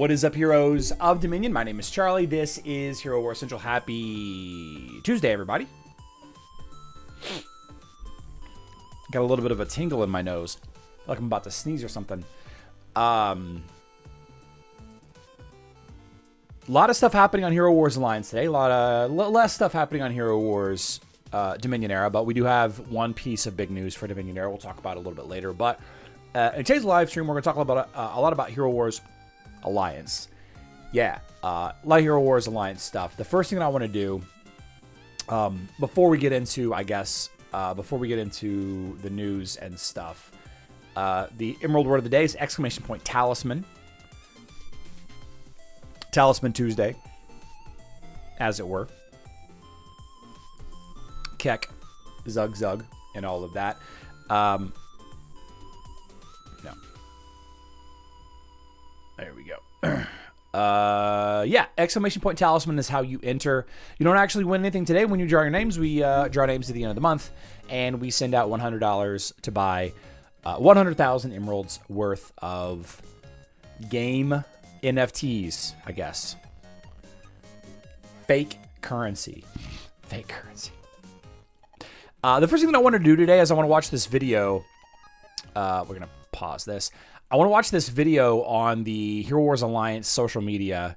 What is up, heroes of Dominion? My name is Charlie. This is Hero War Central. Happy Tuesday, everybody. Got a little bit of a tingle in my nose. Like I'm about to sneeze or something. A lot of stuff happening on Hero Wars Alliance today. A lot of less stuff happening on Hero Wars Dominion Era, but we do have one piece of big news for Dominion Era. We'll talk about it a little bit later. But in today's live stream, we're going to talk about a lot about Hero Wars Alliance. Yeah, a lot of Hero Wars Alliance stuff. The first thing that I want to do, before we get into, before we get into the news and stuff, the Emerald word of the day is exclamation point talisman. Talisman Tuesday, as it were. Keck, Zug Zug, and all of that. No. There we go. Yeah, exclamation point talisman is how you enter. You don't actually win anything today when you draw your names. We draw names at the end of the month, and we send out $100 to buy 100,000 emeralds worth of game NFTs, I guess. Fake currency. Fake currency. The first thing that I want to do today is I want to watch this video. We're going to pause this. I want to watch this video on the Hero Wars Alliance social media.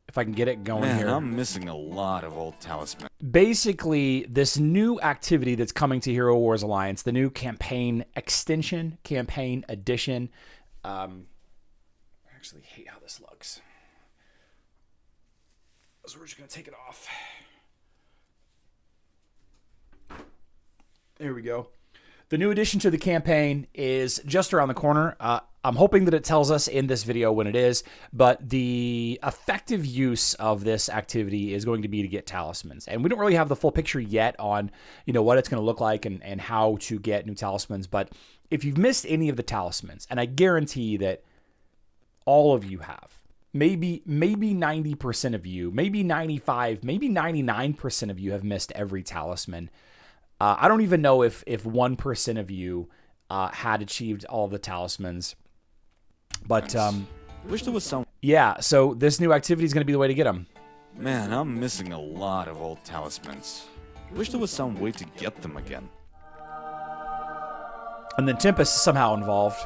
If I can get it going here. I'm missing a lot of old talismans. Basically, this new activity that's coming to Hero Wars Alliance, the new campaign extension, campaign addition. I actually hate how this looks. So we're just going to take it off. There we go. The new addition to the campaign is just around the corner. I'm hoping that it tells us in this video when it is, but the effective use of this activity is going to be to get talismans. And we don't really have the full picture yet on, what it's going to look like and how to get new talismans. But if you've missed any of the talismans, and I guarantee that all of you have, maybe 90% of you, maybe 95, maybe 99% of you have missed every talisman. I don't even know if 1% of you had achieved all of the talismans. But, wish there was some... yeah, so this new activity is going to be the way to get them. Man, I'm missing a lot of old talismans. Wish there was some way to get them again. And then Tempest is somehow involved.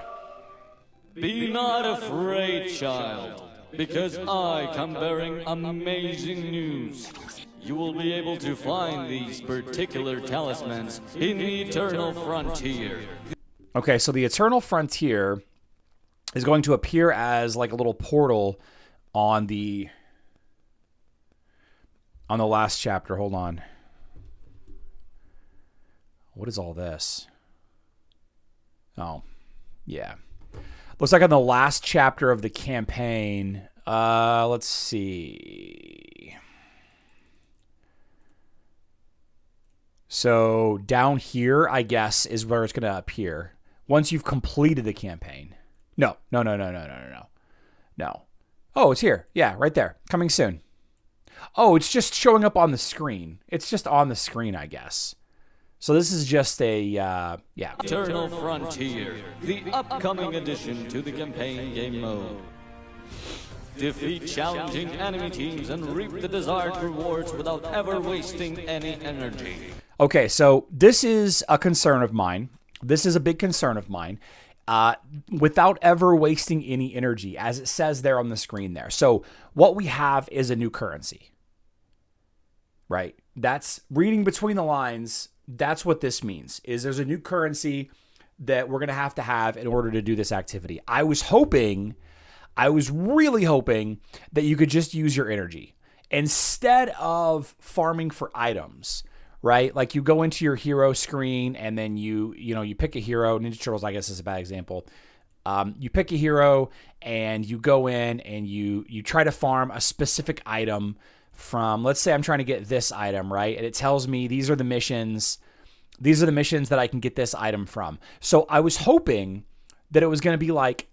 Be not afraid, child, because I come bearing amazing news. You will be able to find these particular talismans in the Eternal Frontier. Okay, so the Eternal Frontier is going to appear as like a little portal on the last chapter. Hold on. What is all this? Oh, yeah. Looks like on the last chapter of the campaign. Let's see. So down here, I guess, is where it's going to appear once you've completed the campaign. No. Oh, it's here. Yeah, right there. Coming soon. Oh, it's just showing up on the screen. It's just on the screen, I guess. So this is just a, yeah. Eternal Frontier, the upcoming addition to the campaign game mode. Defeat challenging enemy teams and reap the desired rewards without ever wasting any energy. Okay, so this is a concern of mine. This is a big concern of mine. Without ever wasting any energy, as it says there on the screen there. So what we have is a new currency, right? That's reading between the lines. That's what this means, is there's a new currency that we're going to have in order to do this activity. I was really hoping that you could just use your energy instead of farming for items. Right? Like you go into your hero screen and then you pick a hero. Ninja Turtles, I guess, is a bad example. You pick a hero and you go in and you try to farm a specific item from, let's say I'm trying to get this item, right? And it tells me these are the missions that I can get this item from. So I was hoping that it was going to be like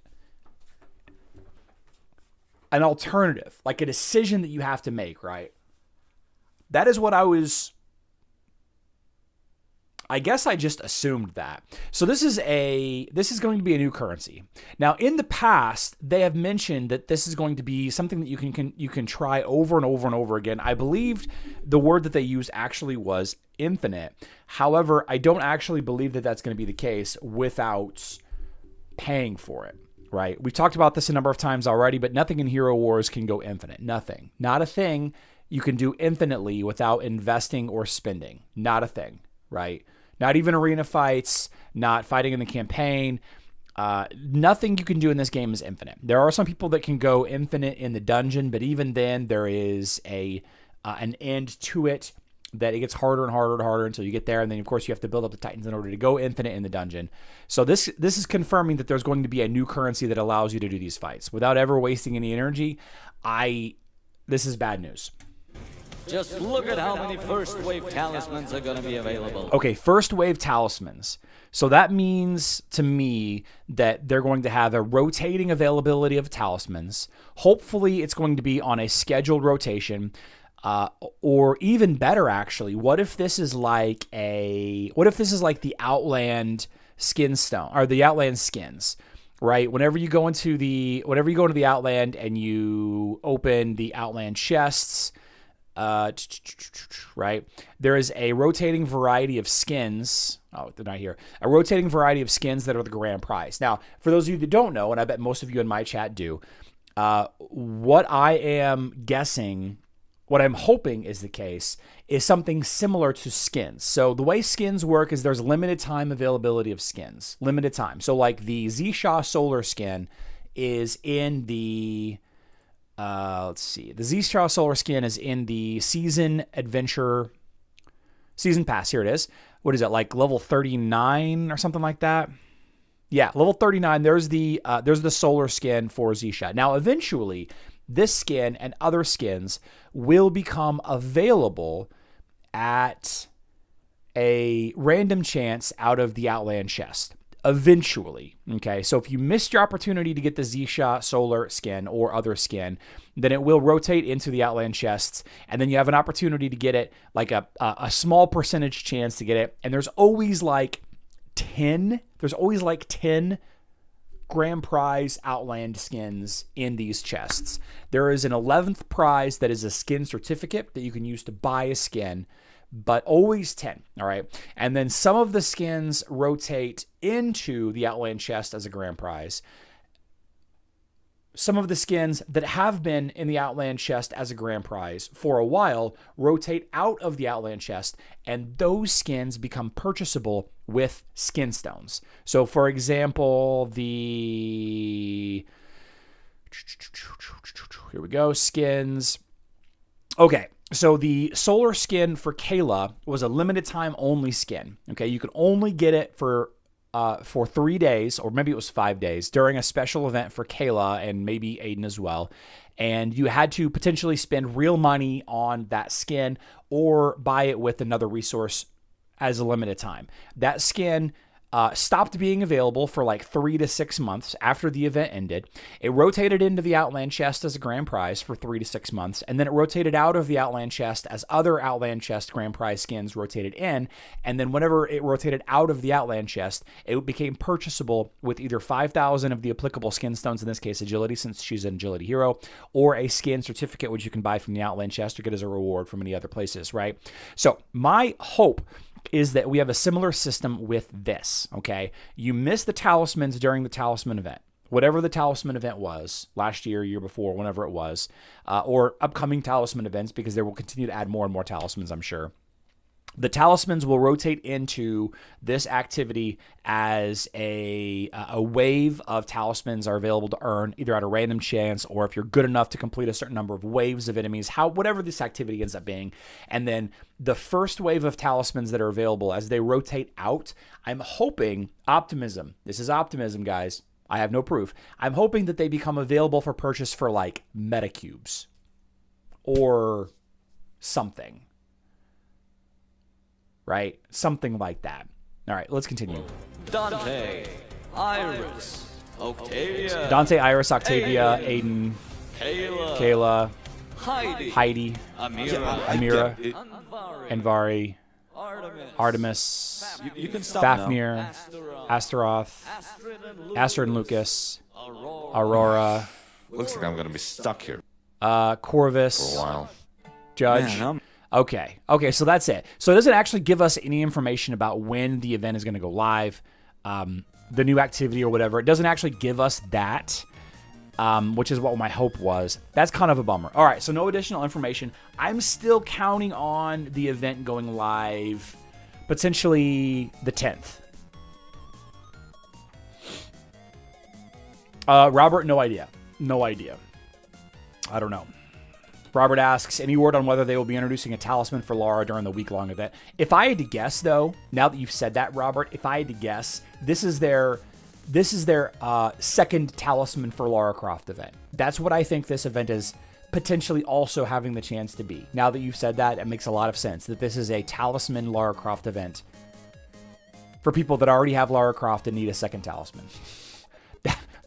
an alternative, like a decision that you have to make, right? That is what I was I guess I just assumed that. So this is going to be a new currency. Now, in the past, they have mentioned that this is going to be something that you can try over and over and over again. I believed the word that they used actually was infinite. However, I don't actually believe that that's going to be the case without paying for it, right? We've talked about this a number of times already, but nothing in Hero Wars can go infinite. Nothing. Not a thing you can do infinitely without investing or spending. Not a thing, right? Not even arena fights, not fighting in the campaign. Nothing you can do in this game is infinite. There are some people that can go infinite in the dungeon, but even then there is an end to it, that it gets harder and harder and harder until you get there. And then, of course, you have to build up the Titans in order to go infinite in the dungeon. So this is confirming that there's going to be a new currency that allows you to do these fights without ever wasting any energy. This is bad news. Just look at how many first wave talismans are going to be available. Okay, first wave talismans. So that means to me that they're going to have a rotating availability of talismans. Hopefully it's going to be on a scheduled rotation. Or even better, actually, what if this is like the Outland skin stone, or the Outland skins, right? Whenever you go into the Outland and you open the Outland chests, right? There is a rotating variety of skins. Oh, they're not here. A rotating variety of skins that are the grand prize. Now, for those of you that don't know, and I bet most of you in my chat do, what I am guessing, what I'm hoping is the case, is something similar to skins. So the way skins work is there's limited time availability of skins. Limited time. So like the Zisha Solar skin is in the... let's see. The Zisha Solar skin is in the Season Pass. Here it is. What is it, like level 39 or something like that? Yeah, level 39. There's the Solar skin for Zisha. Now, eventually, this skin and other skins will become available at a random chance out of the Outland chest. Eventually, okay? So if you missed your opportunity to get the Zisha Solar skin or other skin, then it will rotate into the Outland chests, and then you have an opportunity to get it, like a small percentage chance to get it, and there's always like 10 grand prize Outland skins in these chests. There is an 11th prize that is a skin certificate that you can use to buy a skin, but always 10, all right? And then some of the skins rotate into the Outland chest as a grand prize. Some of the skins that have been in the Outland chest as a grand prize for a while rotate out of the Outland chest, and those skins become purchasable with skin stones. So, for example, here we go, skins. Okay. So the Solar skin for Kayla was a limited time only skin. Okay, you could only get it for 3 days, or maybe it was 5 days, during a special event for Kayla and maybe Aiden as well. And you had to potentially spend real money on that skin or buy it with another resource as a limited time. That skin stopped being available for like 3 to 6 months after the event ended. It rotated into the Outland chest as a grand prize for 3 to 6 months, and then it rotated out of the Outland chest as other Outland chest grand prize skins rotated in, and then whenever it rotated out of the Outland chest, it became purchasable with either 5,000 of the applicable skin stones, in this case agility, since she's an agility hero, or a skin certificate, which you can buy from the Outland chest or get as a reward from any other places, right? So my hope is that we have a similar system with this, okay? You miss the talismans during the talisman event, whatever the talisman event was, last year, year before, whenever it was, or upcoming talisman events, because they will continue to add more and more talismans, I'm sure. The talismans will rotate into this activity as a wave of talismans are available to earn, either at a random chance or if you're good enough to complete a certain number of waves of enemies, whatever this activity ends up being. And then the first wave of talismans that are available as they rotate out, I'm hoping, optimism. This is optimism, guys. I have no proof. I'm hoping that they become available for purchase for like metacubes or something. Right? Something like that. All right, let's continue. Dante, Iris, Octavia, Dante, Iris, Octavia, Aiden, Kayla, Heidi, Amira, Amira, Anvari, Anvari, Artemis, You can stop now. Fafnir, Astaroth, Astrid and Lucas, Aurora, Looks like I'm gonna be stuck here Corvus, for a while. Judge. Man, Okay, so that's it. So it doesn't actually give us any information about when the event is going to go live, the new activity or whatever. It doesn't actually give us that, which is what my hope was. That's kind of a bummer. All right, so no additional information. I'm still counting on the event going live potentially the 10th. Robert, no idea. No idea. I don't know. Robert asks, any word on whether they will be introducing a talisman for Lara during the week-long event? If I had to guess, though, now that you've said that, Robert, if I had to guess, this is their second talisman for Lara Croft event. That's what I think this event is potentially also having the chance to be. Now that you've said that, it makes a lot of sense that this is a talisman Lara Croft event for people that already have Lara Croft and need a second talisman.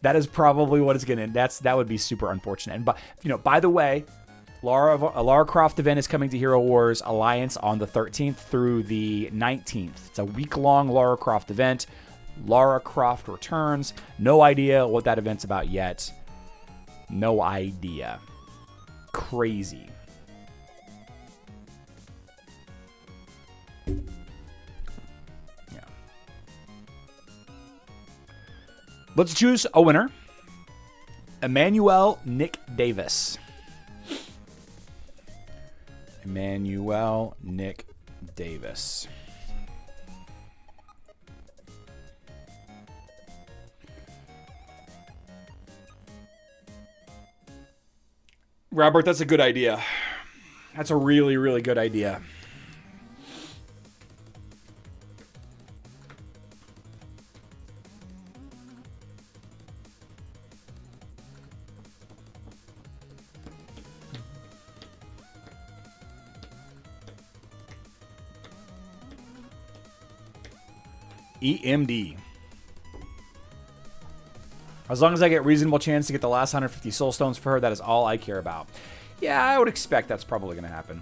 That is probably what it's going to. That would be super unfortunate. And by the way, a Lara Croft event is coming to Hero Wars Alliance on the 13th through the 19th. It's a week-long Lara Croft event. Lara Croft returns. No idea what that event's about yet. No idea. Crazy. Yeah. Let's choose a winner. Emmanuel Nick Davis. Emmanuel Nick Davis. Robert, that's a good idea. That's a really, really good idea. EMD. As long as I get reasonable chance to get the last 150 soul stones for her, that is all I care about. Yeah, I would expect that's probably going to happen.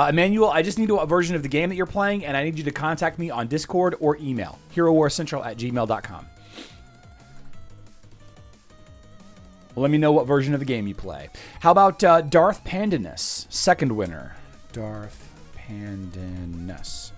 Emmanuel, I just need a version of the game that you're playing, and I need you to contact me on Discord or email, herowarcentral@gmail.com. Well, let me know what version of the game you play. How about Darth Pandanus, second winner? Darth Pandanus.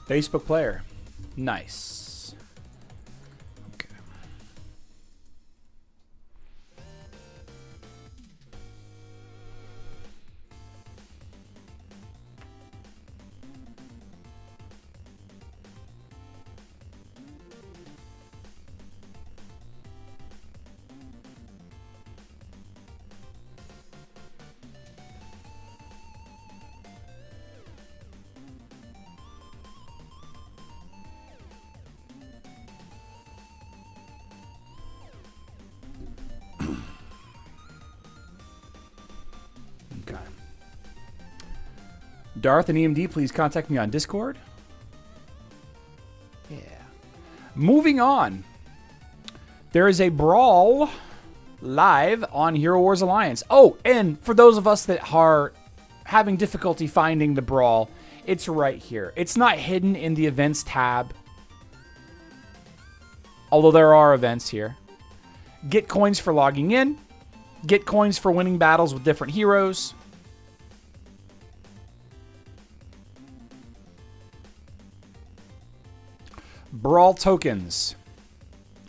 Facebook player. Nice. Okay. Darth and EMD, please contact me on Discord. Yeah. Moving on. There is a Brawl live on Hero Wars Alliance. Oh, and for those of us that are having difficulty finding the Brawl, it's right here. It's not hidden in the events tab, although there are events here. Get coins for logging in. Get coins for winning battles with different heroes. Brawl tokens.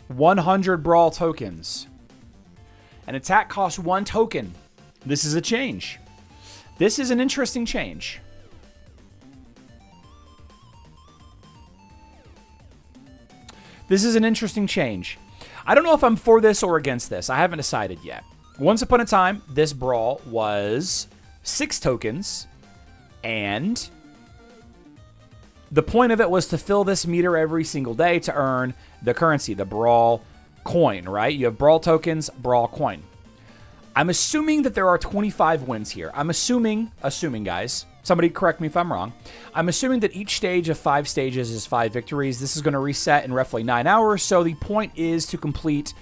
100 Brawl tokens. An attack costs 1 token. This is a change. This is an interesting change. This is an interesting change. I don't know if I'm for this or against this. I haven't decided yet. Once upon a time, this Brawl was 6 tokens, and the point of it was to fill this meter every single day to earn the currency, the Brawl coin, right? You have Brawl tokens, Brawl coin. I'm assuming that there are 25 wins here. I'm assuming, guys, somebody correct me if I'm wrong. I'm assuming that each stage of 5 stages is 5 victories. This is going to reset in roughly 9 hours. So the point is to complete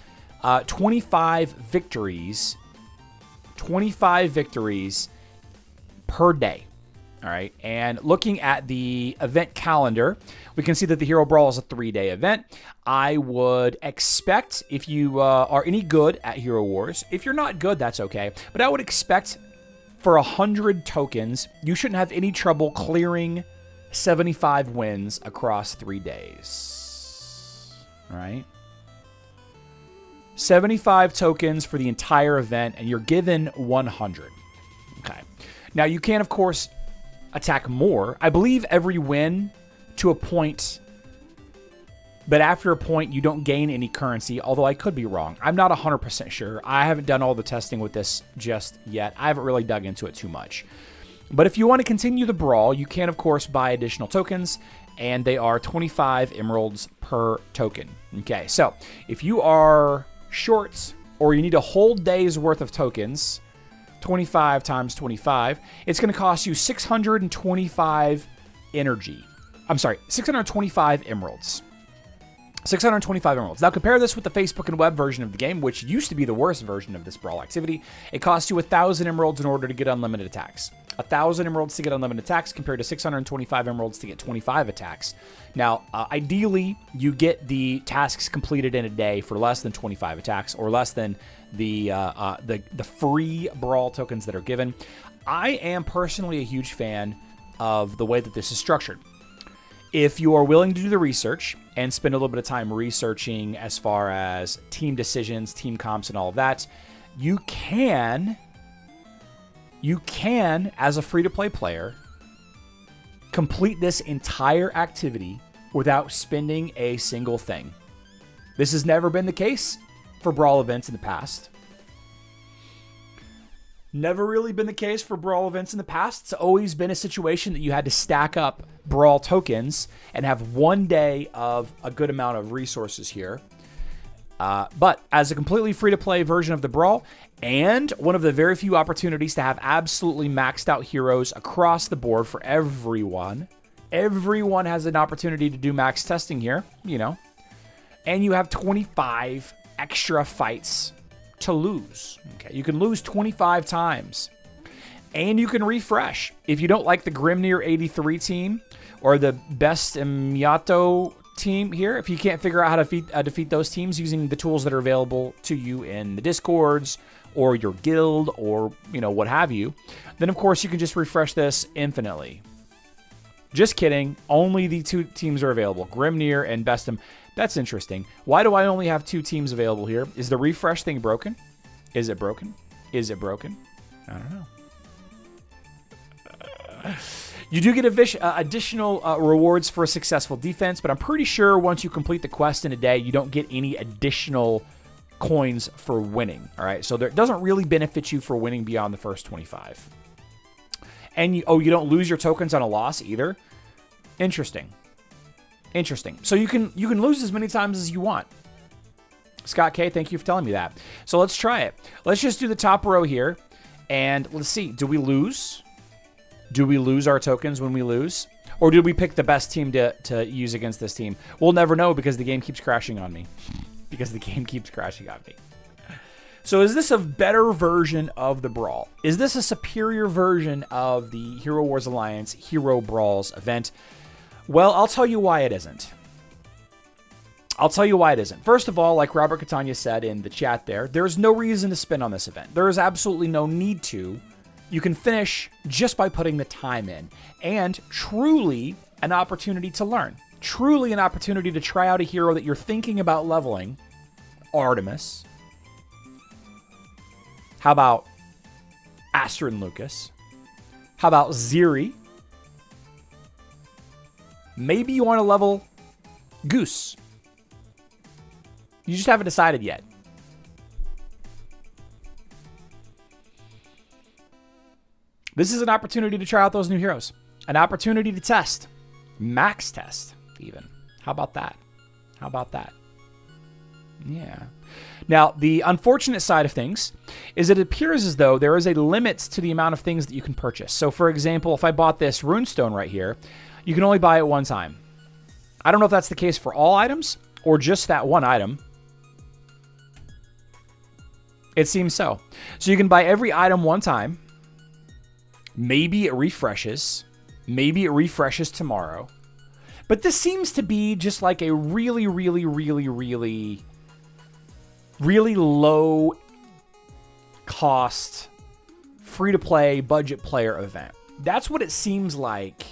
25 victories. 25 victories per day. All right. And looking at the event calendar, we can see that the Hero Brawl is a 3-day event. I would expect, if you are any good at Hero Wars, if you're not good, that's okay. But I would expect for 100 tokens, you shouldn't have any trouble clearing 75 wins across 3 days. All right. 75 tokens for the entire event, and you're given 100. Okay. Now, you can, of course, attack more. I believe every win to a point, but after a point, you don't gain any currency, although I could be wrong. I'm not 100% sure. I haven't done all the testing with this just yet. I haven't really dug into it too much. But if you want to continue the Brawl, you can, of course, buy additional tokens, and they are 25 emeralds per token. Okay, so if you are short or you need a whole day's worth of tokens, 25 times 25, it's going to cost you 625 energy. I'm sorry, 625 emeralds. 625 emeralds. Now compare this with the Facebook and web version of the game, which used to be the worst version of this Brawl activity. It costs you 1,000 emeralds in order to get unlimited attacks. 1,000 emeralds to get unlimited attacks compared to 625 emeralds to get 25 attacks. Now, ideally, you get the tasks completed in a day for less than 25 attacks, or less than the free Brawl tokens that are given. I am personally a huge fan of the way that this is structured. If you are willing to do the research and spend a little bit of time researching as far as team decisions, team comps, and all of that, you can, as a free-to-play player, complete this entire activity without spending a single thing. This has never been the case for Brawl events in the past. Never really been the case for Brawl events in the past. It's always been a situation that you had to stack up Brawl tokens and have 1 day of a good amount of resources here. But as a completely free-to-play version of the Brawl, and one of the very few opportunities to have absolutely maxed out heroes across the board for everyone. Everyone has an opportunity to do max testing here, you know. And you have 25 extra fights to lose. Okay, you can lose 25 times. And you can refresh. If you don't like the Grimnir 83 team or the Best Miyato team here, if you can't figure out how to defeat those teams using the tools that are available to you in the Discords or your guild or, you know, what have you, then of course you can just refresh this infinitely. Just kidding. Only the 2 teams are available, Grimnir and Bestum. That's interesting. Why do I only have 2 teams available here? Is the refresh thing broken? Is it broken? Is it broken? I don't know. You do get additional rewards for a successful defense, but I'm pretty sure once you complete the quest in a day, you don't get any additional coins for winning. All right, so it doesn't really benefit you for winning beyond the first 25. And you don't lose your tokens on a loss either. Interesting. So you can lose as many times as you want. Scott K, thank you for telling me that. So let's try it. Let's just do the top row here, and let's see. Do we lose? Do we lose our tokens when we lose? Or did we pick the best team to use against this team? We'll never know because the game keeps crashing on me. So is this a better version of the Brawl? Is this a superior version of the Hero Wars Alliance Hero Brawls event? Well, I'll tell you why it isn't. First of all, like Robert Catania said in the chat there's no reason to spend on this event. There is absolutely no need to. You can finish just by putting the time in, and truly an opportunity to learn. truly an opportunity to try out a hero that you're thinking about leveling, Artemis. How about Astrid Lucas? How about Ziri? Maybe you want to level Goose. You just haven't decided yet. This is an opportunity to try out those new heroes. An opportunity to test. Max test, even. How about that? How about that? Yeah. Now, the unfortunate side of things is it appears as though there is a limit to the amount of things that you can purchase. So, for example, if I bought this runestone right here, you can only buy it one time. I don't know if that's the case for all items or just that one item. It seems so. So you can buy every item one time. Maybe it refreshes. Maybe it refreshes tomorrow. But this seems to be just like a really, really, really, really, really low cost, free-to-play, budget player event. That's what it seems like.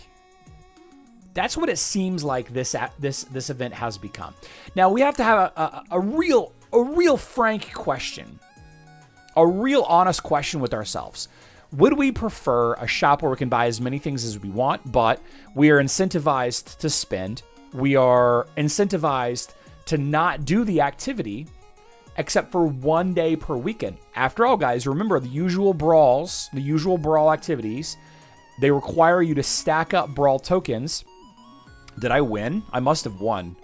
That's what it seems like this event has become. Now, we have to have a real frank question. A real honest question with ourselves. Would we prefer a shop where we can buy as many things as we want, but we are incentivized to spend? We are incentivized to not do the activity except for 1 day per weekend. After all, guys, remember the usual brawls, the usual brawl activities, they require you to stack up brawl tokens. Did I win? I must have won.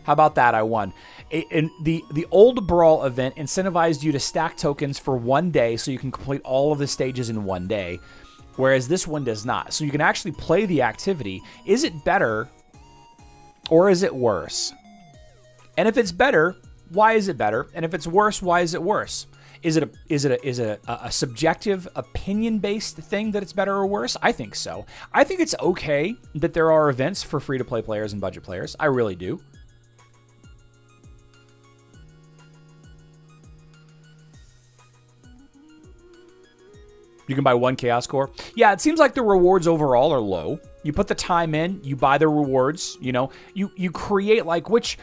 How about that? I won. And the old Brawl event incentivized you to stack tokens for 1 day so you can complete all of the stages in 1 day, whereas this one does not. So you can actually play the activity. Is it better or is it worse? And if it's better, why is it better? And if it's worse, why is it worse? Is it a subjective opinion-based thing that it's better or worse? I think so. I think it's okay that there are events for free-to-play players and budget players. I really do. You can buy 1 Chaos Core. Yeah, it seems like the rewards overall are low. You put the time in, you buy the rewards, you know. You create, like, which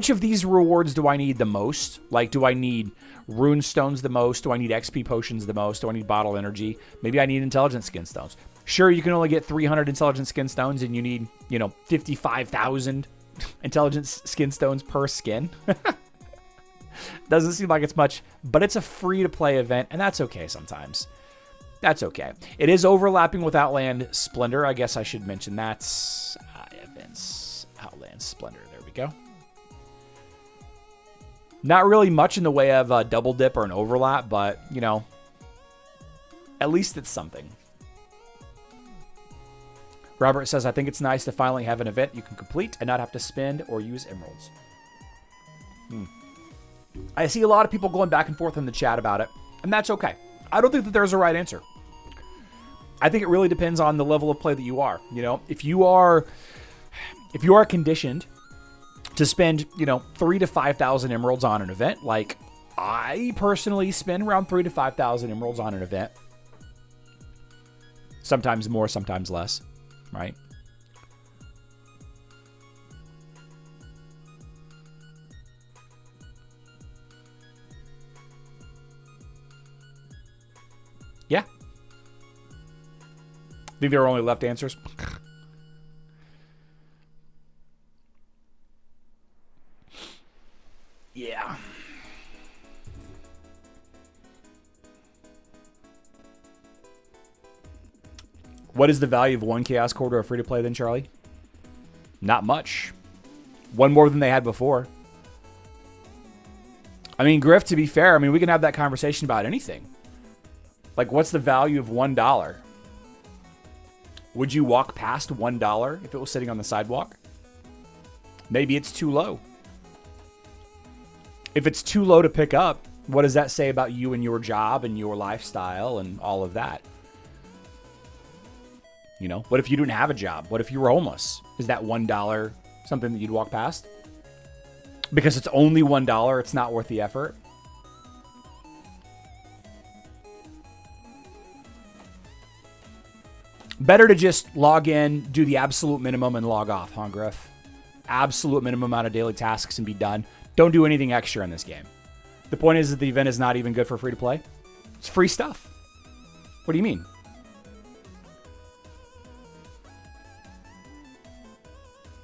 of these rewards do I need the most? Like, do I need rune stones the most? Do I need XP potions the most? Do I need bottle energy? Maybe I need intelligent skin stones. Sure, you can only get 300 intelligent skin stones and you need, 55,000 intelligent skin stones per skin. Doesn't seem like it's much, but it's a free-to-play event, and that's okay sometimes. That's okay. It is overlapping with Outland Splendor. I guess I should mention that's events. Outland Splendor. There we go. Not really much in the way of a double dip or an overlap, but, at least it's something. Robert says, I think it's nice to finally have an event you can complete and not have to spend or use emeralds. I see a lot of people going back and forth in the chat about it, and that's okay. I don't think that there's a right answer. I think it really depends on the level of play that you are. If you are conditioned to spend, 3,000 to 5,000 emeralds on an event, like I personally spend around 3,000 to 5,000 emeralds on an event. Sometimes more, sometimes less, right? Yeah. Think there are only left answers? Yeah. What is the value of 1 Chaos Core to a free-to-play then, Charlie? Not much. One more than they had before. I mean, Griff, to be fair, we can have that conversation about anything. Like, what's the value of $1? Would you walk past $1 if it was sitting on the sidewalk? Maybe it's too low. If it's too low to pick up, what does that say about you and your job and your lifestyle and all of that? What if you didn't have a job? What if you were homeless? Is that $1 something that you'd walk past? Because it's only $1, it's not worth the effort. Better to just log in, do the absolute minimum, and log off, huh, Griff? absolute minimum amount of daily tasks and be done. Don't do anything extra in this game. The point is that the event is not even good for free to play. It's free stuff. What do you mean?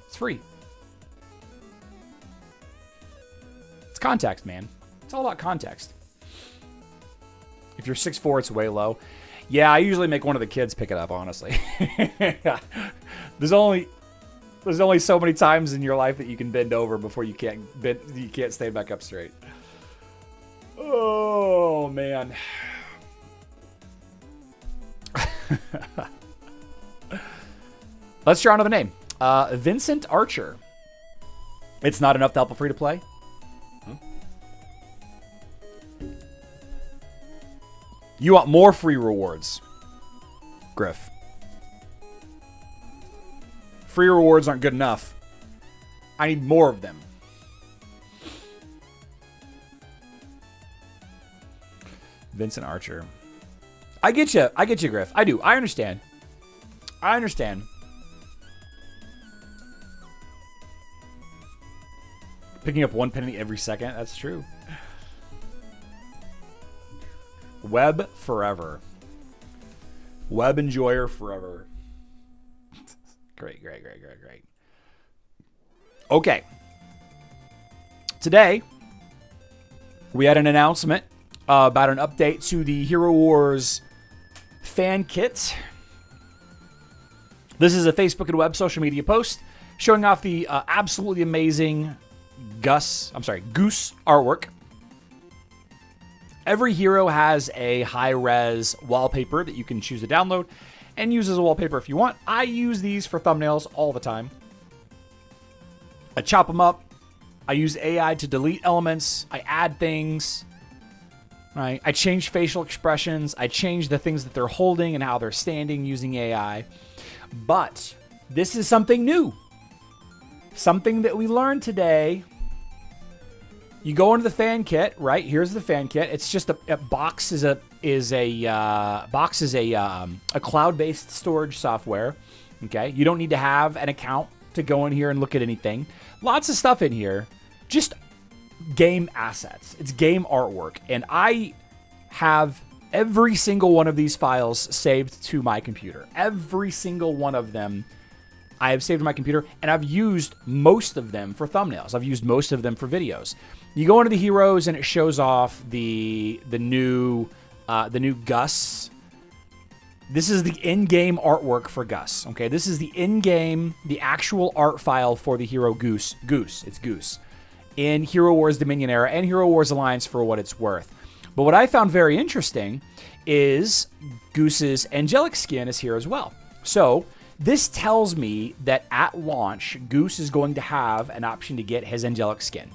It's free. It's context, man. It's all about context. If you're 6'4", it's way low. Yeah, I usually make one of the kids pick it up, honestly. There's only so many times in your life that you can bend over before you can't stay back up straight. Oh, man. Let's try another name. Vincent Archer. It's not enough to help a free-to-play? You want more free rewards, Griff. Free rewards aren't good enough. I need more of them. Vincent Archer. I get you. I get you, Griff. I do. I understand. I understand. Picking up 1 penny every second. That's true. Web forever. Web enjoyer forever. Great. Okay. Today, we had an announcement about an update to the Hero Wars fan kit. This is a Facebook and web social media post showing off the absolutely amazing Goose artwork. Every hero has a high-res wallpaper that you can choose to download and use as a wallpaper if you want. I use these for thumbnails all the time. I chop them up. I use AI to delete elements. I add things. Right? I change facial expressions. I change the things that they're holding and how they're standing using AI. But this is something new. Something that we learned today. You go into the fan kit, right? Here's the fan kit. It's just a box is a cloud-based storage software. Okay, you don't need to have an account to go in here and look at anything. Lots of stuff in here, just game assets. It's game artwork, and I have every single one of these files saved to my computer. Every single one of them I have saved to my computer, and I've used most of them for thumbnails. I've used most of them for videos. You go into the heroes, and it shows off the new Gus. This is the in-game artwork for Gus. Okay, this is the in-game, the actual art file for the hero Goose. It's Goose in Hero Wars Dominion Era and Hero Wars Alliance for what it's worth. But what I found very interesting is Goose's angelic skin is here as well. So this tells me that at launch, Goose is going to have an option to get his angelic skin.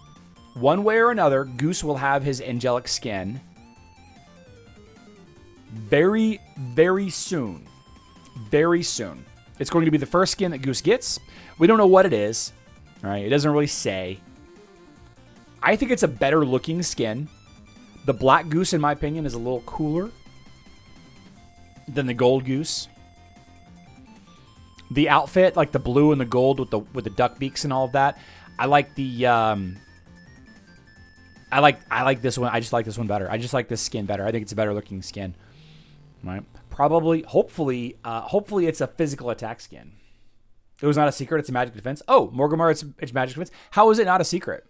One way or another, Goose will have his angelic skin very, very soon. Very soon. It's going to be the first skin that Goose gets. We don't know what it is. All right, it doesn't really say. I think it's a better looking skin. The black Goose, in my opinion, is a little cooler than the gold Goose. The outfit, like the blue and the gold with the duck beaks and all of that, I like the I like this one. I just like this one better. I just like this skin better. I think it's a better looking skin. Right? Probably, hopefully it's a physical attack skin. It was not a secret. It's a magic defense. Oh, Morgamar, it's magic defense. How is it not a secret?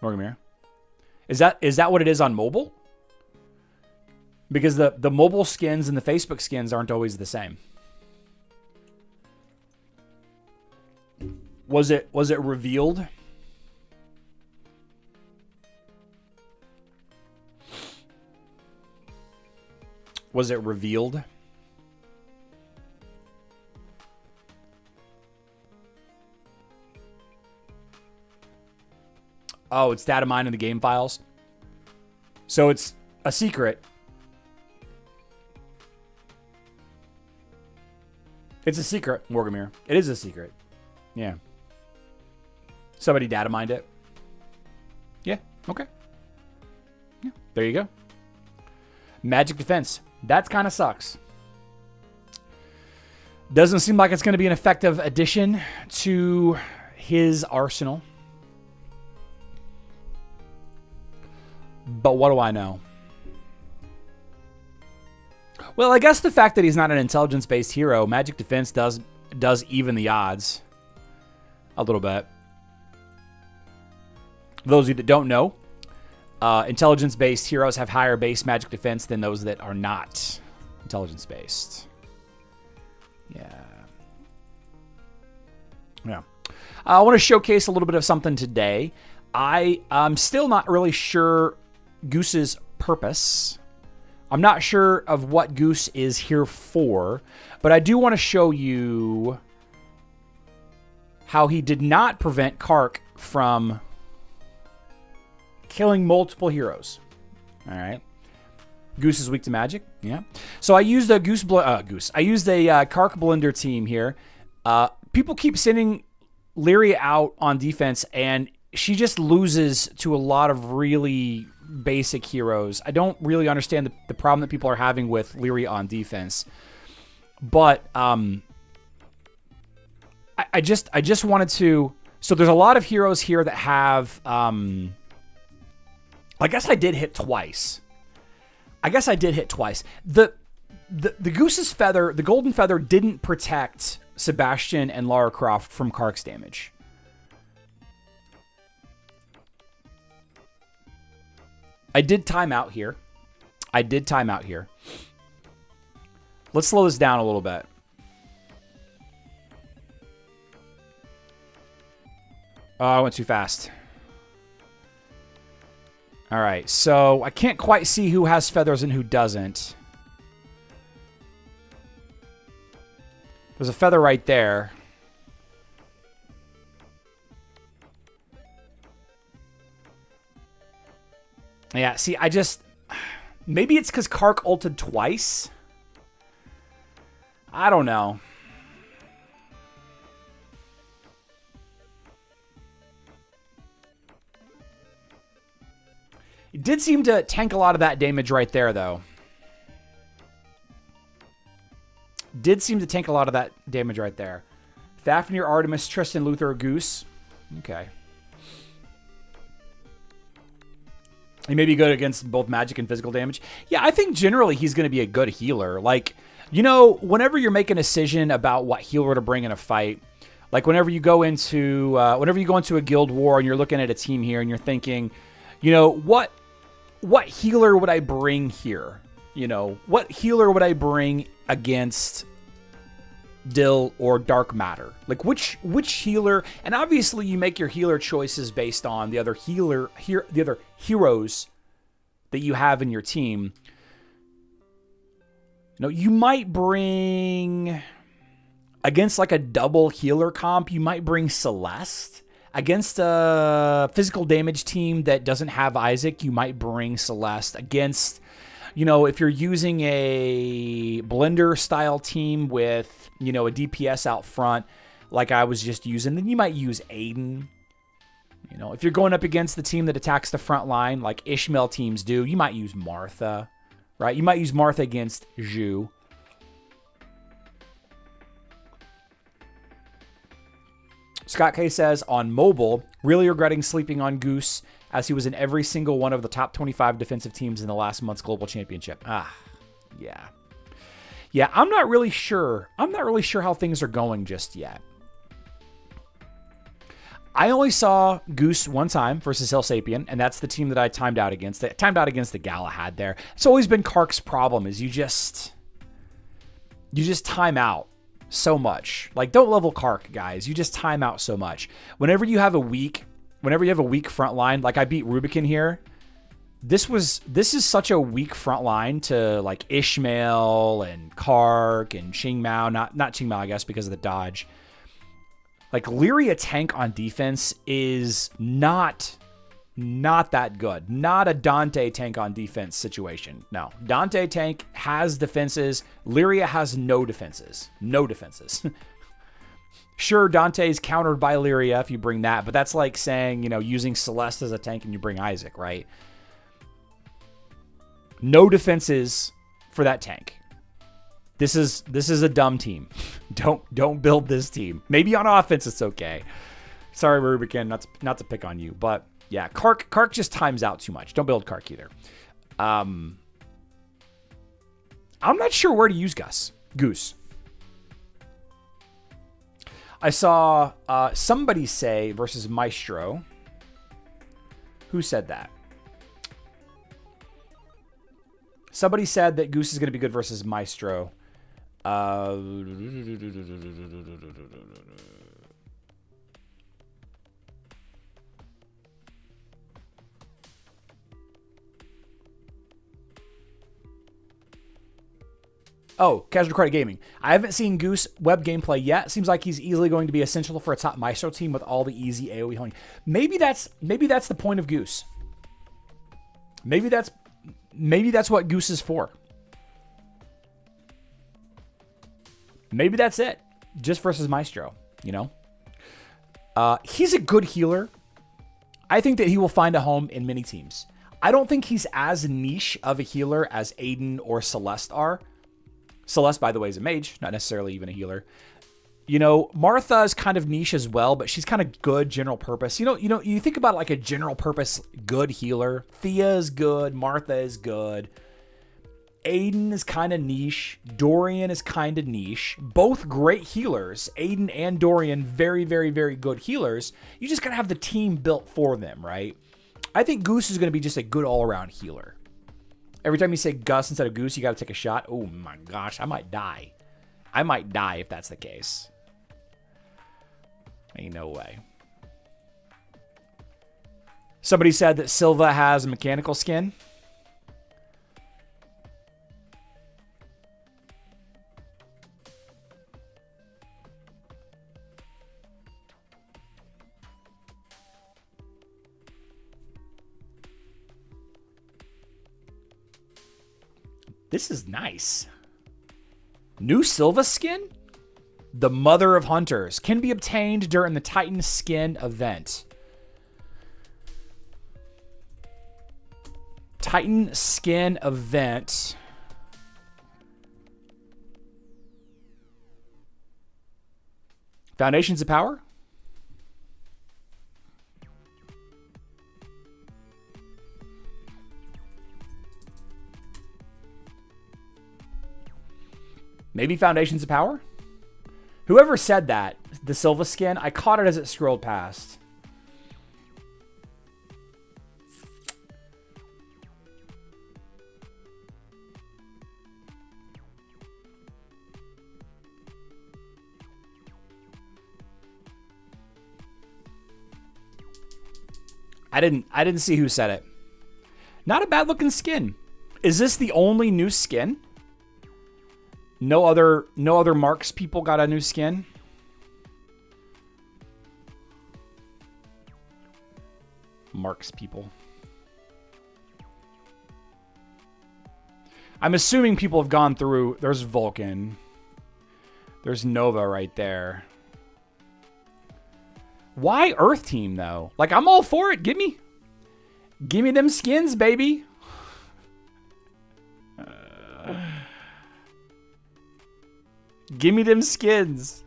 Morgamir, is that what it is on mobile? Because the mobile skins and the Facebook skins aren't always the same. Was it revealed? Was it revealed? Oh, it's data mined in the game files. So it's a secret. It's a secret, Morgamir. It is a secret. Yeah. Somebody data mined it. Yeah, okay. Yeah, there you go. Magic defense. That kind of sucks. Doesn't seem like it's going to be an effective addition to his arsenal. But what do I know? Well, I guess the fact that he's not an intelligence-based hero, Magic Defense does even the odds a little bit. Those of you that don't know, intelligence-based heroes have higher base Magic Defense than those that are not intelligence-based. Yeah. I want to showcase a little bit of something today. I'm still not really sure Goose's purpose. I'm not sure of what Goose is here for, but I do want to show you how he did not prevent Kark from killing multiple heroes. All right. Goose is weak to magic. Yeah. So I used a I used a Kark Blender team here. People keep sending Lyria out on defense, and she just loses to a lot of really basic heroes. I don't really understand the problem that people are having with Lyria on defense. But I just wanted to... So there's a lot of heroes here that have... I guess I did hit twice. The Goose's Feather, the Golden Feather, didn't protect Sebastian and Lara Croft from Kark's damage. I did time out here. Let's slow this down a little bit. Oh, I went too fast. All right, so I can't quite see who has feathers and who doesn't. There's a feather right there. Yeah, see, maybe it's because Kark ulted twice. I don't know. It did seem to tank a lot of that damage right there, though. Fafnir, Artemis, Tristan, Luther, Goose. Okay. He may be good against both magic and physical damage. Yeah, I think generally he's going to be a good healer. Like, you know, whenever you're making a decision about what healer to bring in a fight, like whenever you go into a guild war and you're looking at a team here and you're thinking, you know, what healer would I bring here? You know, what healer would I bring against Dill or Dark Matter? Like which healer? And obviously you make your healer choices based on the other heroes that you have in your team. You know, you might bring against like a double healer comp, you might bring Celeste. Against a physical damage team that doesn't have Isaac, you might bring Celeste. Against, you know, if you're using a blender style team with, you know, a DPS out front, like I was just using, then you might use Aiden. You know, if you're going up against the team that attacks the front line, like Ishmael teams do, you might use Martha, right? You might use Martha against Zhu. Scott K says, on mobile, really regretting sleeping on Goose as he was in every single one of the top 25 defensive teams in the last month's global championship. Yeah. Yeah, I'm not really sure how things are going just yet. I only saw Goose one time versus Hill Sapien, and that's the team that I timed out against. I timed out against the Galahad there. It's always been Kark's problem is you just time out so much. Like, don't level Kark, guys. You just time out so much. Whenever you have a weak front line, like I beat Rubicon here, this is such a weak front line to like Ishmael and Kark and Qingmao. Not Qingmao, I guess, because of the dodge. Like, Lyria tank on defense is not that good. Not a Dante tank on defense situation. No. Dante tank has defenses. Lyria has no defenses. No defenses. Sure, Dante is countered by Lyria if you bring that, but that's like saying, you know, using Celeste as a tank and you bring Isaac, right? No defenses for that tank. This is a dumb team. Don't build this team. Maybe on offense it's okay. Sorry, Rubicon, not to pick on you, but yeah, Kark just times out too much. Don't build Kark either. I'm not sure where to use Goose. I saw somebody say versus Maestro. Who said that? Somebody said that Goose is going to be good versus Maestro. Oh, Casual Credit Gaming. I haven't seen Goose web gameplay yet. Seems like he's easily going to be essential for a top Maestro team with all the easy AoE healing. Maybe that's the point of Goose. Maybe that's what Goose is for. Maybe that's it. Just versus Maestro, you know? He's a good healer. I think that he will find a home in many teams. I don't think he's as niche of a healer as Aiden or Celeste are. Celeste, by the way, is a mage, not necessarily even a healer. You know, Martha is kind of niche as well, but she's kind of good general purpose. You know, you think about like a general purpose good healer. Thea is good. Martha is good. Aiden is kind of niche. Dorian is kind of niche. Both great healers. Aiden and Dorian, very, very, very good healers. You just got to have the team built for them, right? I think Goose is going to be just a good all-around healer. Every time you say Gus instead of Goose, you got to take a shot. Oh my gosh, I might die. I might die if that's the case. Ain't no way. Somebody said that Silva has a mechanical skin. This is nice. New Silva skin? The Mother of Hunters can be obtained during the Titan skin event. Titan skin event. Foundations of Power? Maybe Foundations of Power? Whoever said that, the Silva skin, I caught it as it scrolled past. I didn't see who said it. Not a bad looking skin. Is this the only new skin? No other Marks people got a new skin? Marks people. I'm assuming people have gone through. There's Vulcan. There's Nova right there. Why Earth Team, though? Like, I'm all for it. Give me them skins, baby. Give me them skins.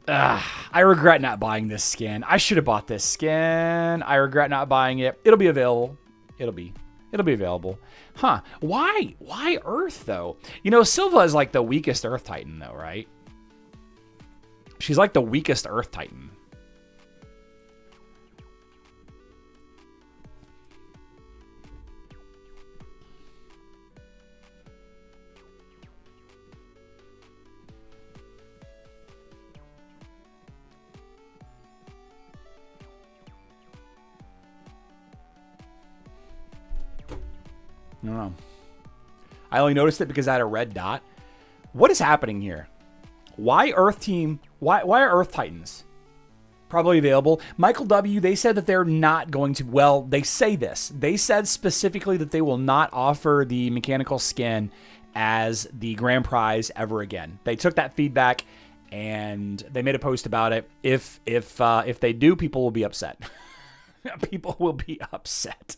I regret not buying this skin. I should have bought this skin. I regret not buying it. It'll be available. It'll be available. Huh. Why Earth, though? You know, Silva is like the weakest Earth Titan, though, right? She's like the weakest Earth Titan. I don't know. I only noticed it because I had a red dot. What is happening here? Why Earth Team? Why are Earth Titans probably available? Michael W., they said that they're not going to. Well, they say this. They said specifically that they will not offer the mechanical skin as the grand prize ever again. They took that feedback and they made a post about it. If they do, people will be upset. People will be upset.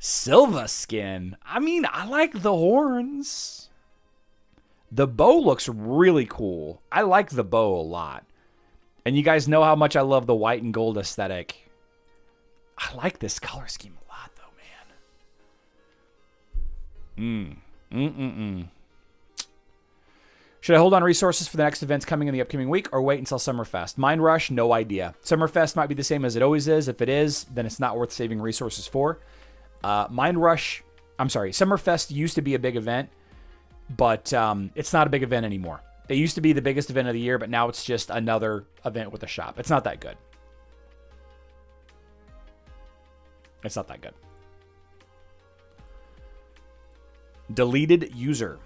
Silva skin. I mean, I like the horns. The bow looks really cool. I like the bow a lot. And you guys know how much I love the white and gold aesthetic. I like this color scheme a lot, though, man. Should I hold on resources for the next events coming in the upcoming week or wait until Summerfest? Mind Rush, no idea. Summerfest might be the same as it always is. If it is, then it's not worth saving resources for. Summerfest used to be a big event, but it's not a big event anymore. It used to be the biggest event of the year, but now it's just another event with a shop. It's not that good. It's not that good. Deleted user.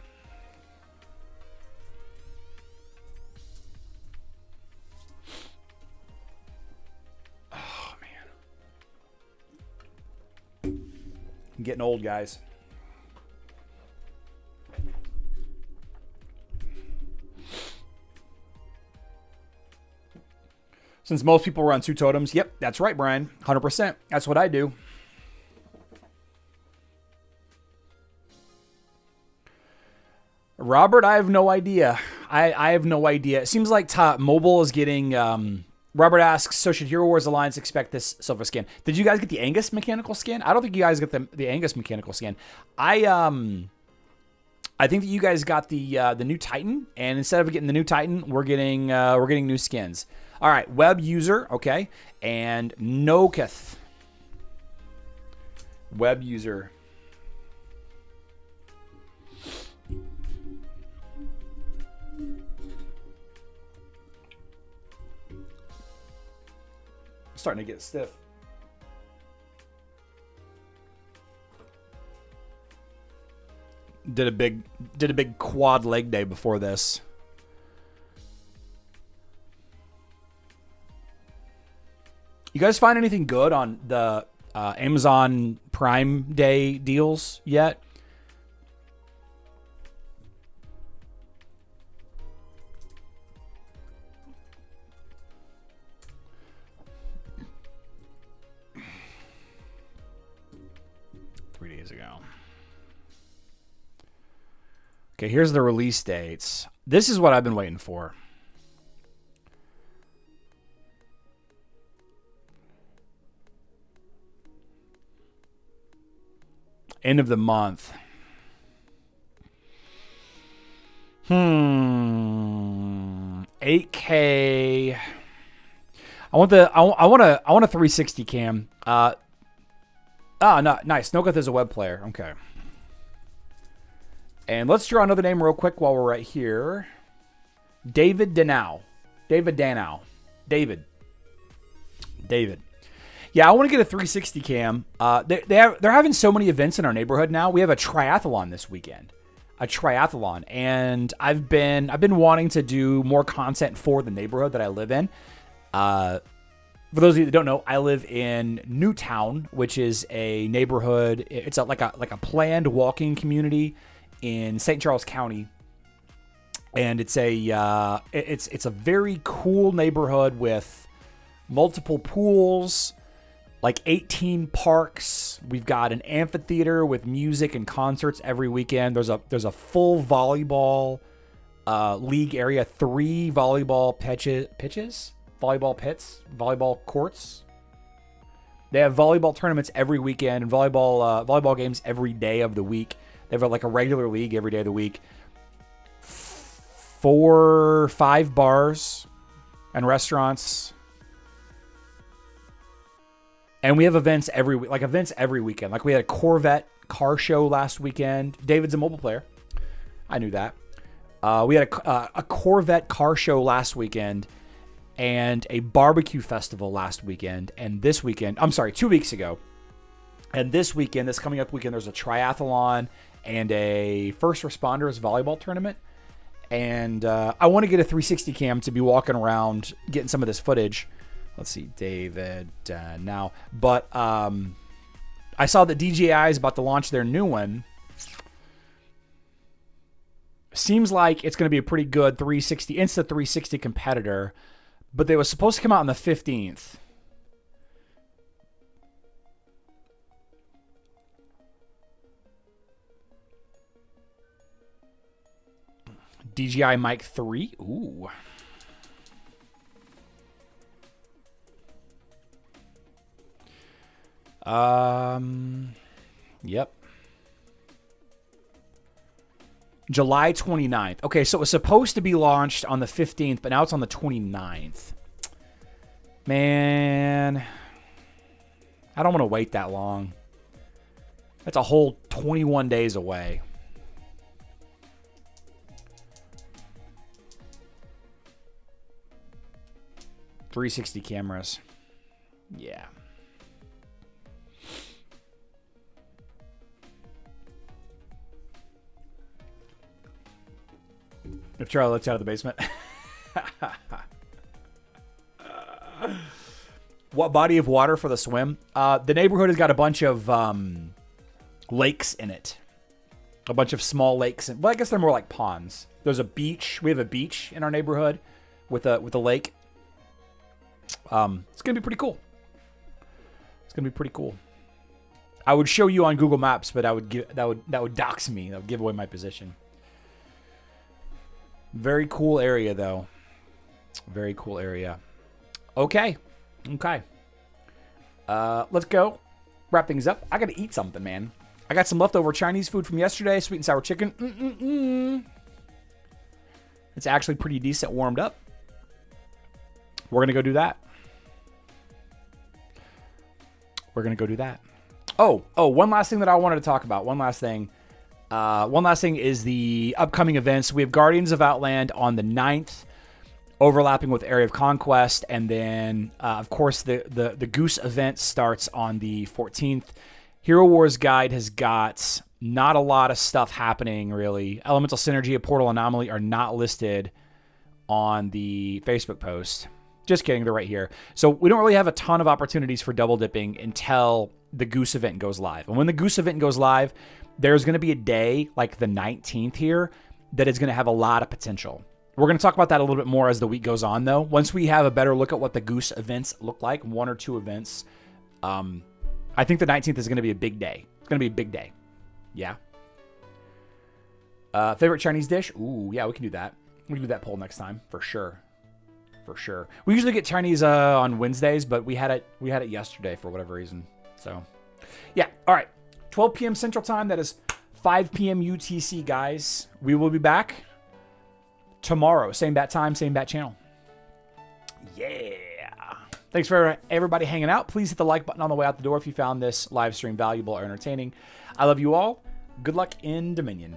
Oh, man. I'm getting old, guys. Since most people run 2 totems. Yep, that's right, Brian. 100%. That's what I do. Robert, I have no idea. I have no idea. It seems like mobile is getting... Robert asks, so should Hero Wars Alliance expect this silver skin? Did you guys get the Angus mechanical skin? I don't think you guys got the Angus mechanical skin. I think that you guys got the new Titan, and instead of getting the new Titan, we're getting new skins. All right, web user, okay, and Noketh. Web user. Starting to get stiff. Did a big quad leg day before this. You guys find anything good on the Amazon Prime Day deals yet? Okay, here's the release dates. This is what I've been waiting for. End of the month. 8K. I want a 360 cam. No, nice. Noketh is a web player. Okay. And let's draw another name real quick while we're right here. David Danow. David. Yeah, I want to get a 360 cam. They're having so many events in our neighborhood now. We have a triathlon this weekend. And I've been wanting to do more content for the neighborhood that I live in. For those of you that don't know, I live in Newtown, which is a neighborhood. It's like a planned walking community in St. Charles County, and it's a very cool neighborhood with multiple pools, like 18 parks. We've got an amphitheater with music and concerts every weekend. There's a full volleyball league area, 3 volleyball pitches, volleyball pits, volleyball courts. They have volleyball tournaments every weekend and volleyball games every day of the week. They have like a regular league every day of the week. 4, 5 bars and restaurants. And we have events every weekend. Like we had a Corvette car show last weekend. David's a mobile player. I knew that. We had a Corvette car show last weekend and a barbecue festival last weekend. And this weekend, 2 weeks ago. And this coming up weekend, there's a triathlon and a first responders volleyball tournament. And I want to get a 360 cam to be walking around, getting some of this footage. Let's see, David now. But I saw that DJI is about to launch their new one. Seems like it's going to be a pretty good Insta360 competitor. But they were supposed to come out on the 15th. DJI Mic 3. Ooh. Yep. July 29th. Okay, so it was supposed to be launched on the 15th, but now it's on the 29th. Man, I don't want to wait that long. That's a whole 21 days away. .360 cameras. Yeah. If Charlie lets you out of the basement. What body of water for the swim? The neighborhood has got a bunch of lakes in it. A bunch of small lakes. Well, I guess they're more like ponds. There's a beach. We have a beach in our neighborhood with a lake. It's gonna be pretty cool. It's gonna be pretty cool. I would show you on Google Maps, but that would dox me. That would give away my position. Very cool area, though. Very cool area. Okay. Okay. Let's go. Wrap things up. I gotta eat something, man. I got some leftover Chinese food from yesterday. Sweet and sour chicken. It's actually pretty decent warmed up. We're gonna go do that. We're gonna go do that. Oh, one last thing that I wanted to talk about. One last thing is the upcoming events. We have Guardians of Outland on the 9th, overlapping with Area of Conquest. And then, of course, the Goose event starts on the 14th. Hero Wars Guide has got not a lot of stuff happening, really. Elemental Synergy and Portal Anomaly are not listed on the Facebook post. Just kidding, they're right here. So we don't really have a ton of opportunities for double dipping until the Goose event goes live. And when the Goose event goes live, there's going to be a day like the 19th here that is going to have a lot of potential. We're going to talk about that a little bit more as the week goes on, though. Once we have a better look at what the Goose events look like, 1 or 2 events, I think the 19th is going to be a big day. It's going to be a big day. Yeah. Favorite Chinese dish? Ooh, yeah, we can do that. We can do that poll next time, for sure. For sure. We usually get Chinese on Wednesdays, but we had it yesterday for whatever reason. So, yeah. All right. 12 p.m. Central Time. That is 5 p.m. UTC, guys. We will be back tomorrow. Same bat time, same bat channel. Yeah. Thanks for everybody hanging out. Please hit the like button on the way out the door if you found this live stream valuable or entertaining. I love you all. Good luck in Dominion.